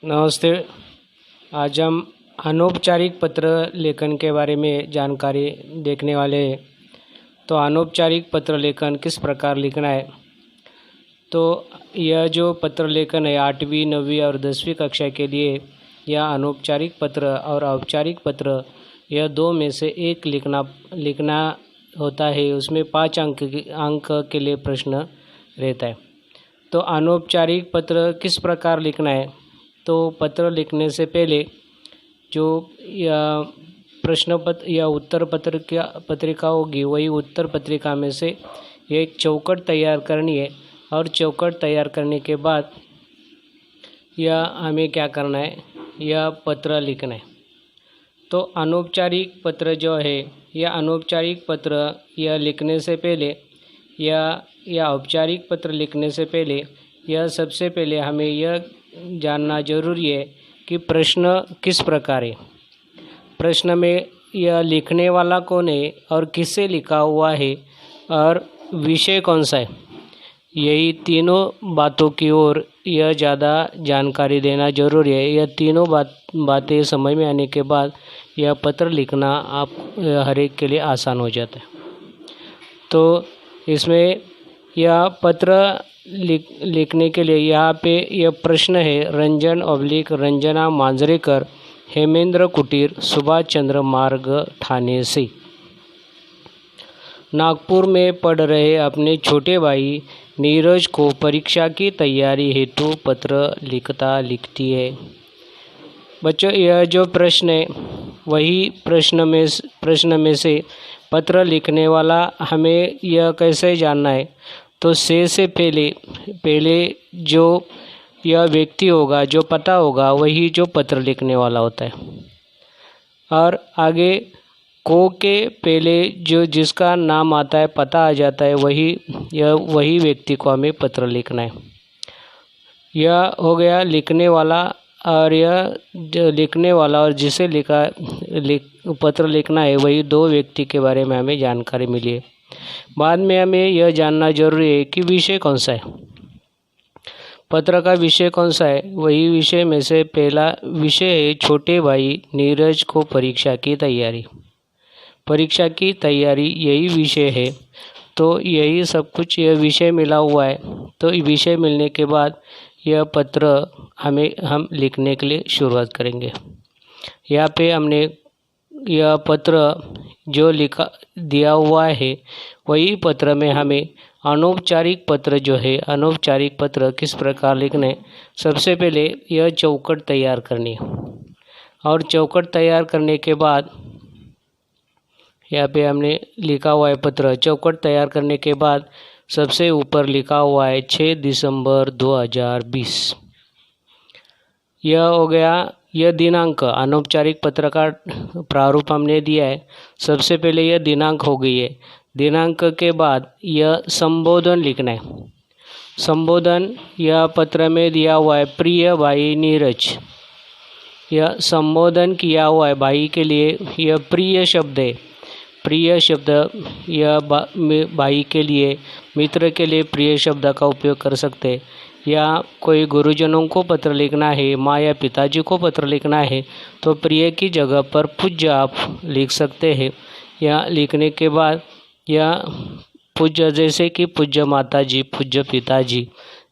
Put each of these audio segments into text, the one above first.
नमस्ते। आज हम अनौपचारिक पत्र लेखन के बारे में जानकारी देखने वाले हैं। तो अनौपचारिक पत्र लेखन किस प्रकार लिखना है। तो यह जो पत्र लेखन है 8वीं 9वीं और 10वीं कक्षा के लिए यह अनौपचारिक पत्र और औपचारिक पत्र यह दो में से एक लिखना होता है। उसमें 5 अंक के लिए प्रश्न रहता है। तो अनौपचारिक पत्र किस प्रकार लिखना है। तो पत्र लिखने से पहले जो या प्रश्न पत्र या उत्तर पत्रिका होगी वही उत्तर पत्रिका में से एक चौकट तैयार करनी है। और चौकट तैयार करने के बाद यह हमें क्या करना है, यह पत्र लिखना है। तो अनौपचारिक पत्र जो है यह अनौपचारिक पत्र यह लिखने से पहले या औपचारिक पत्र लिखने से पहले यह सबसे पहले हमें यह जानना जरूरी है कि प्रश्न किस प्रकार है, प्रश्न में यह लिखने वाला कौन है और किससे लिखा हुआ है और विषय कौन सा है। यही तीनों बातों की ओर यह ज़्यादा जानकारी देना जरूरी है। यह तीनों बातें समझ में आने के बाद यह पत्र लिखना आप हर एक के लिए आसान हो जाता है। तो इसमें यह पत्र लिखने के लिए यहाँ पे यह प्रश्न है, रंजना मांजरेकर, हेमेंद्र कुटीर, सुभाष चंद्र मार्ग, ठाणे से नागपुर में पढ़ रहे अपने छोटे भाई नीरज को परीक्षा की तैयारी हेतु पत्र लिखती है। बच्चों, यह जो प्रश्न है वही प्रश्न में से पत्र लिखने वाला हमें यह कैसे जानना है। तो से पहले जो यह व्यक्ति होगा, जो पता होगा, वही जो पत्र लिखने वाला होता है। और आगे को के पहले जो जिसका नाम आता है, पता आ जाता है, वही व्यक्ति को हमें पत्र लिखना है। यह हो गया लिखने वाला। और यह जो लिखने वाला और जिसे पत्र लिखना है वही दो व्यक्ति के बारे में हमें जानकारी मिली है। बाद में हमें यह जानना जरूरी है कि विषय कौन सा है, पत्र का विषय कौन सा है। वही विषय में से पहला विषय है छोटे भाई नीरज को परीक्षा की तैयारी। परीक्षा की तैयारी यही विषय है। तो यही सब कुछ यह विषय मिला हुआ है। तो विषय मिलने के बाद यह पत्र हम लिखने के लिए शुरुआत करेंगे। यहाँ पे हमने यह पत्र जो दिया हुआ है वही पत्र में हमें अनौपचारिक पत्र जो है, अनौपचारिक पत्र किस प्रकार लिखने, सबसे पहले यह चौकट तैयार करनी है। और चौकट तैयार करने के बाद यहाँ पे हमने लिखा हुआ है पत्र। चौकट तैयार करने के बाद सबसे ऊपर लिखा हुआ है 6 दिसंबर 2020। यह हो गया यह दिनांक। अनौपचारिक पत्र का प्रारूप हमने दिया है। सबसे पहले यह दिनांक हो गई है। दिनांक के बाद यह संबोधन लिखना है। संबोधन यह पत्र में दिया हुआ है, प्रिय भाई नीरज। यह संबोधन किया हुआ है भाई के लिए। यह प्रिय शब्द है। प्रिय शब्द यह भाई के लिए, मित्र के लिए प्रिय शब्द का उपयोग कर सकते हैं। या कोई गुरुजनों को पत्र लिखना है, माँ या पिताजी को पत्र लिखना है, तो प्रिय की जगह पर पूज्य आप लिख सकते हैं। या लिखने के बाद या पूज्य, जैसे कि पूज्य माताजी, पूज्य पिताजी,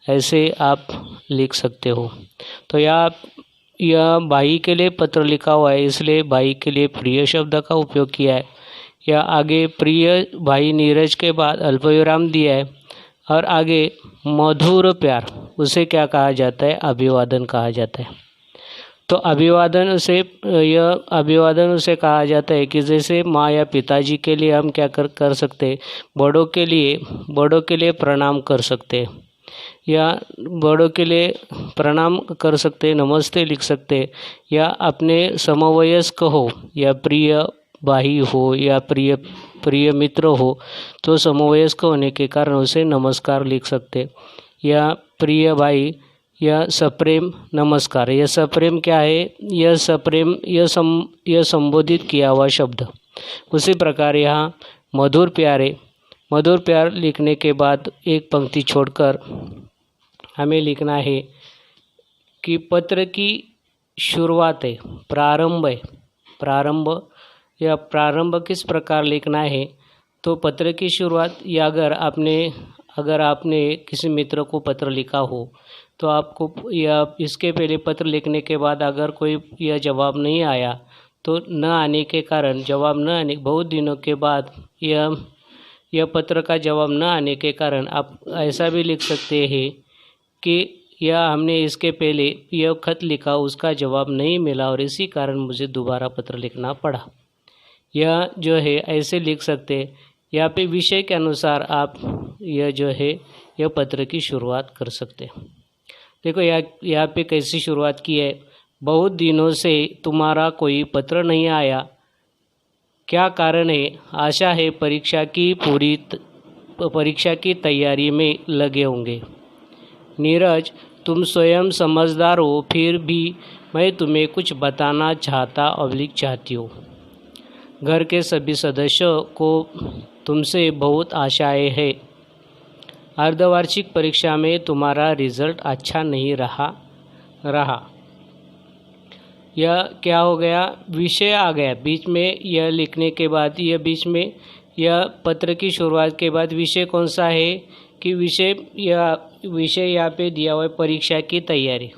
ऐसे आप लिख सकते हो। तो यह भाई के लिए पत्र लिखा हुआ है, इसलिए भाई के लिए प्रिय शब्द का उपयोग किया है। या आगे प्रिय भाई नीरज के बाद अल्पविराम दिया है। और आगे मधुर प्यार, उसे क्या कहा जाता है, अभिवादन कहा जाता है। तो अभिवादन उसे कहा जाता है कि जैसे माँ या पिताजी के लिए हम क्या कर सकते हैं, बड़ों के लिए प्रणाम कर सकते हैं। या बड़ों के लिए प्रणाम कर सकते हैं, नमस्ते लिख सकते हैं। या अपने समवयस्क हो या प्रिय भाई हो या प्रिय मित्र हो, तो समवयस्क होने के कारण उसे नमस्कार लिख सकते। या प्रिय भाई या सप्रेम नमस्कार। यह सप्रेम क्या है, यह सप्रेम यह संबोधित किया हुआ शब्द। उसी प्रकार यहाँ मधुर प्यार है। मधुर प्यार लिखने के बाद एक पंक्ति छोड़कर हमें लिखना है कि पत्र की शुरुआत है, प्रारंभ है। प्रारंभ किस प्रकार लिखना है, तो पत्र की शुरुआत या अगर आपने किसी मित्र को पत्र लिखा हो तो आपको या इसके पहले पत्र लिखने के बाद अगर कोई यह जवाब नहीं आया तो न आने के कारण, जवाब न आने बहुत दिनों के बाद यह पत्र का जवाब न आने के कारण आप ऐसा भी लिख सकते हैं कि या हमने इसके पहले यह खत लिखा, उसका जवाब नहीं मिला और इसी कारण मुझे दोबारा पत्र लिखना पड़ा। यह जो है ऐसे लिख सकते। यहाँ पे विषय के अनुसार आप यह जो है यह पत्र की शुरुआत कर सकते। देखो यहाँ पे कैसी शुरुआत की है, बहुत दिनों से तुम्हारा कोई पत्र नहीं आया, क्या कारण है? आशा है परीक्षा की तैयारी में लगे होंगे। नीरज, तुम स्वयं समझदार हो, फिर भी मैं तुम्हें कुछ बताना चाहती हूँ। घर के सभी सदस्यों को तुमसे बहुत आशाएं हैं। अर्धवार्षिक परीक्षा में तुम्हारा रिजल्ट अच्छा नहीं रहा। यह क्या हो गया, विषय आ गया बीच में। यह लिखने के बाद यह पत्र की शुरुआत के बाद विषय कौन सा है कि विषय यहाँ पे दिया हुआ है परीक्षा की तैयारी।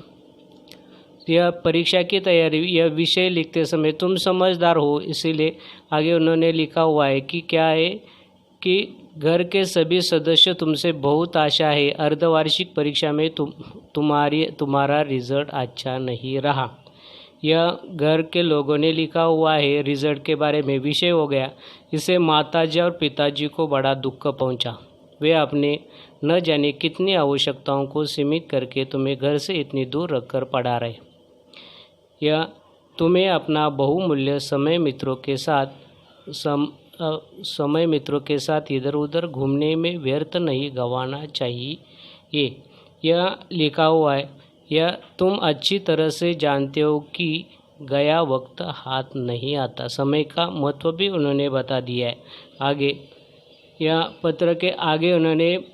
यह परीक्षा की तैयारी, यह विषय लिखते समय तुम समझदार हो, इसीलिए आगे उन्होंने लिखा हुआ है कि क्या है कि घर के सभी सदस्य तुमसे बहुत आशा है, अर्धवार्षिक परीक्षा में तुम्हारा रिजल्ट अच्छा नहीं रहा। यह घर के लोगों ने लिखा हुआ है रिजल्ट के बारे में, विषय हो गया। इससे माताजी और पिताजी को बड़ा दुख पहुंचा। वे अपने न जाने कितनी आवश्यकताओं को सीमित करके तुम्हें घर से इतनी दूर रखकर पढ़ा रहे। यह तुम्हें अपना बहुमूल्य समय मित्रों के साथ इधर उधर घूमने में व्यर्थ नहीं गंवाना चाहिए। यह लिखा हुआ है। यह तुम अच्छी तरह से जानते हो कि गया वक्त हाथ नहीं आता। समय का महत्व भी उन्होंने बता दिया है। आगे यह पत्र के आगे उन्होंने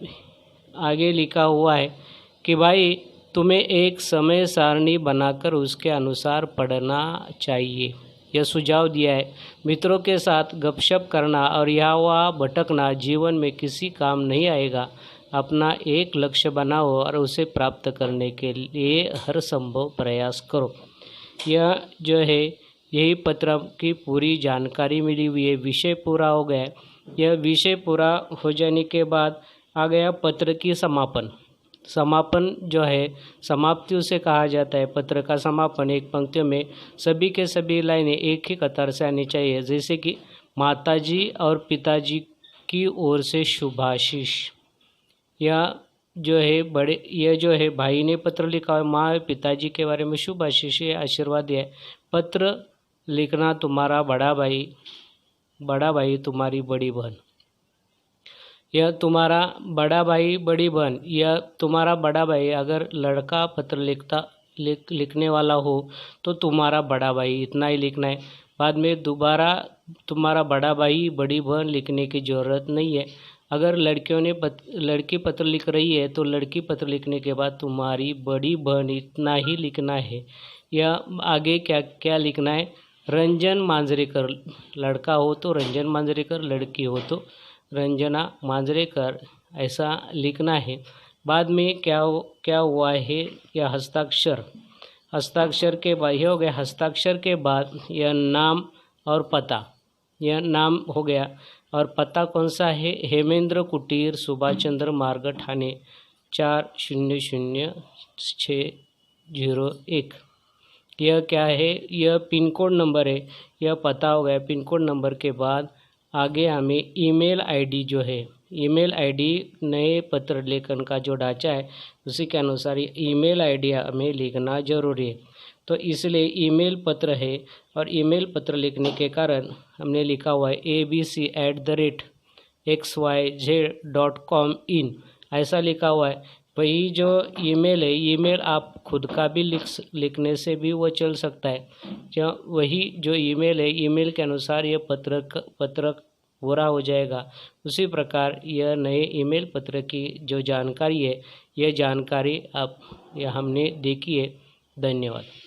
आगे लिखा हुआ है कि भाई तुम्हें एक समय सारणी बनाकर उसके अनुसार पढ़ना चाहिए। यह सुझाव दिया है। मित्रों के साथ गपशप करना और यहाँ वहाँ भटकना जीवन में किसी काम नहीं आएगा। अपना एक लक्ष्य बनाओ और उसे प्राप्त करने के लिए हर संभव प्रयास करो। यह जो है यही पत्र की पूरी जानकारी मिली हुई है। विषय पूरा हो गया। यह विषय पूरा हो जाने के बाद आ गया पत्र की समापन जो है, समाप्ति उसे कहा जाता है। पत्र का समापन एक पंक्तियों में सभी के सभी लाइनें एक ही कतार से आनी चाहिए, जैसे कि माताजी और पिताजी की ओर से शुभाशीष। यह जो है भाई ने पत्र लिखा है, माँ पिताजी के बारे में शुभाशीष आशीर्वाद है। पत्र लिखना तुम्हारा बड़ा भाई तुम्हारी बड़ी बहन। यह तुम्हारा बड़ा भाई बड़ी बहन, यह तुम्हारा बड़ा भाई अगर लड़का पत्र लिखने वाला हो तो तुम्हारा बड़ा भाई इतना ही लिखना है। बाद में दोबारा तुम्हारा बड़ा भाई बड़ी बहन लिखने की ज़रूरत नहीं है। अगर लड़की पत्र लिख रही है तो लड़की पत्र लिखने के बाद तुम्हारी बड़ी बहन इतना ही लिखना है। यह आगे क्या लिखना है, रंजन मांजरेकर, लड़का हो तो रंजन मांजरेकर, लड़की हो तो रंजना मांजरेकर, ऐसा लिखना है। बाद में क्या हुआ है, यह हस्ताक्षर के बाद यह हो गया। हस्ताक्षर के बाद यह नाम और पता, यह नाम हो गया और पता कौन सा है, हेमेंद्र कुटीर, सुभाष चंद्र मार्ग, ठाणे 400601। यह क्या है, यह पिन कोड नंबर है। यह पता हो गया। पिन कोड नंबर के बाद आगे हमें ईमेल आईडी जो है, ईमेल आईडी नए पत्र लेखन का जो ढांचा है उसी के अनुसार ईमेल आईडी हमें लिखना जरूरी है। तो इसलिए ईमेल पत्र है और ईमेल पत्र लिखने के कारण हमने लिखा हुआ है abc@xyz.com in, ऐसा लिखा हुआ है। वही जो ईमेल है, ईमेल आप खुद का भी लिखने से भी वो चल सकता है। वही जो ईमेल है, ईमेल के अनुसार यह पत्र पूरा हो जाएगा। उसी प्रकार यह नए ईमेल पत्र की जो जानकारी है, यह जानकारी यह हमने देखी है। धन्यवाद।